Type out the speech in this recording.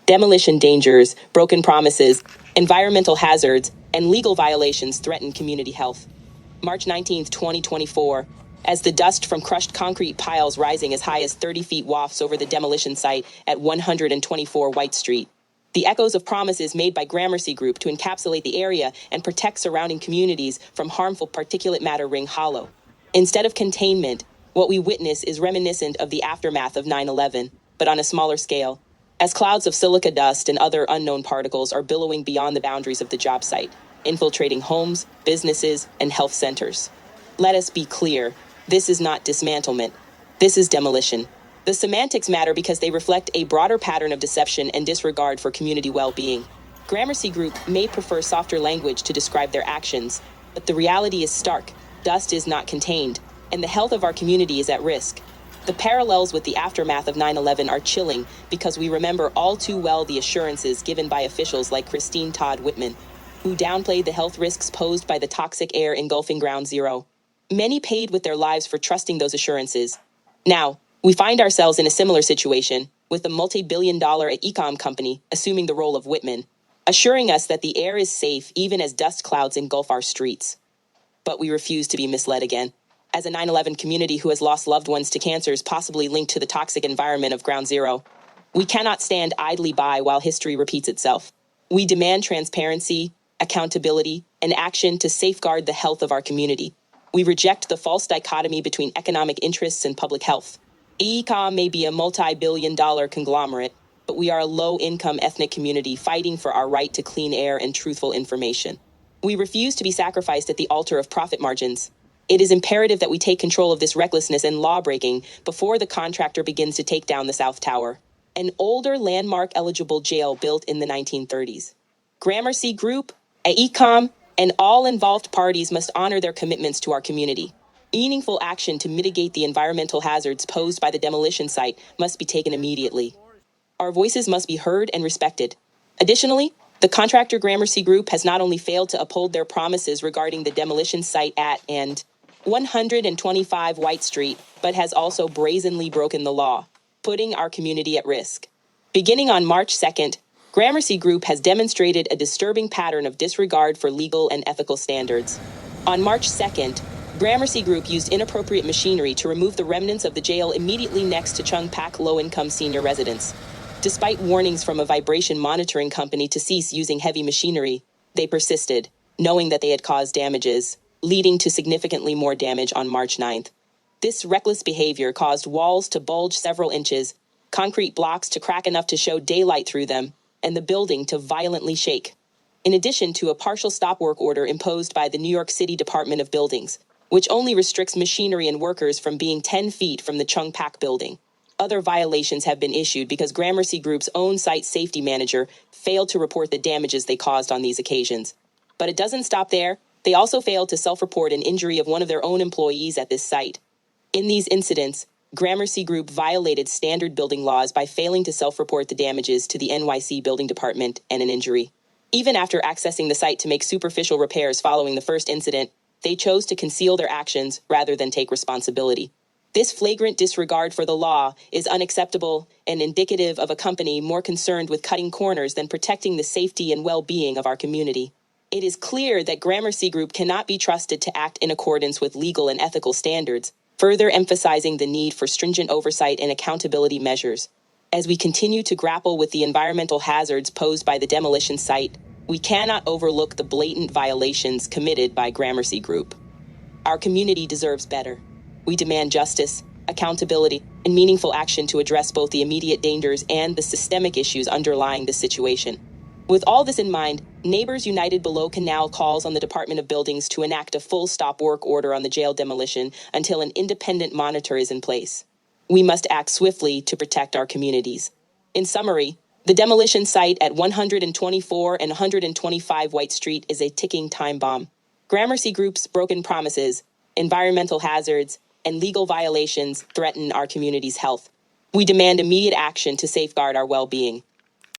Demolition dangers, broken promises, environmental hazards, and legal violations threaten community health. March 19, 2024, as the dust from crushed concrete piles rising as high as 30 feet wafts over the demolition site at 124 White Street. The echoes of promises made by Gramercy Group to encapsulate the area and protect surrounding communities from harmful particulate matter ring hollow. Instead of containment, what we witness is reminiscent of the aftermath of 9/11, but on a smaller scale, as clouds of silica dust and other unknown particles are billowing beyond the boundaries of the job site, infiltrating homes, businesses, and health centers. Let us be clear, this is not dismantlement. This is demolition. The semantics matter because they reflect a broader pattern of deception and disregard for community well-being. Gramercy Group may prefer softer language to describe their actions, but the reality is stark. Dust is not contained, and the health of our community is at risk. The parallels with the aftermath of 9/11 are chilling because we remember all too well the assurances given by officials like Christine Todd Whitman, who downplayed the health risks posed by the toxic air engulfing Ground Zero. Many paid with their lives for trusting those assurances. Now, we find ourselves in a similar situation, with the multi-billion-dollar AECOM company assuming the role of Whitman, assuring us that the air is safe even as dust clouds engulf our streets. But we refuse to be misled again. As a 9/11 community who has lost loved ones to cancers possibly linked to the toxic environment of Ground Zero, we cannot stand idly by while history repeats itself. We demand transparency, accountability, and action to safeguard the health of our community. We reject the false dichotomy between economic interests and public health. AECOM may be a multi-billion-dollar conglomerate, but we are a low-income ethnic community fighting for our right to clean air and truthful information. We refuse to be sacrificed at the altar of profit margins. It is imperative that we take control of this recklessness and law-breaking before the contractor begins to take down the South Tower, an older landmark-eligible jail built in the 1930s. Gramercy Group, AECOM, and all involved parties must honor their commitments to our community. Meaningful action to mitigate the environmental hazards posed by the demolition site must be taken immediately. Our voices must be heard and respected. Additionally, the contractor Gramercy Group has not only failed to uphold their promises regarding the demolition site at and 125 White Street, but has also brazenly broken the law, putting our community at risk. Beginning on March 2nd, Gramercy Group has demonstrated a disturbing pattern of disregard for legal and ethical standards. On March 2nd, Gramercy Group used inappropriate machinery to remove the remnants of the jail immediately next to Chung Pak low-income senior residents. Despite warnings from a vibration monitoring company to cease using heavy machinery, they persisted, knowing that they had caused damages, leading to significantly more damage on March 9th. This reckless behavior caused walls to bulge several inches, concrete blocks to crack enough to show daylight through them, and the building to violently shake. In addition to a partial stop work order imposed by the New York City Department of Buildings, which only restricts machinery and workers from being 10 feet from the Chung Pak building. Other violations have been issued because Gramercy Group's own site safety manager failed to report the damages they caused on these occasions. But it doesn't stop there. They also failed to self-report an injury of one of their own employees at this site. In these incidents, Gramercy Group violated standard building laws by failing to self-report the damages to the NYC Building Department and an injury. Even after accessing the site to make superficial repairs following the first incident, they chose to conceal their actions rather than take responsibility. This flagrant disregard for the law is unacceptable and indicative of a company more concerned with cutting corners than protecting the safety and well-being of our community. It is clear that Gramercy Group cannot be trusted to act in accordance with legal and ethical standards, further emphasizing the need for stringent oversight and accountability measures. As we continue to grapple with the environmental hazards posed by the demolition site, we cannot overlook the blatant violations committed by Gramercy Group. Our community deserves better. We demand justice, accountability, and meaningful action to address both the immediate dangers and the systemic issues underlying the situation. With all this in mind, Neighbors United Below Canal calls on the Department of Buildings to enact a full stop work order on the jail demolition until an independent monitor is in place. We must act swiftly to protect our communities. In summary, the demolition site at 124 and 125 White Street is a ticking time bomb. Gramercy Group's broken promises, environmental hazards, and legal violations threaten our community's health. We demand immediate action to safeguard our well-being.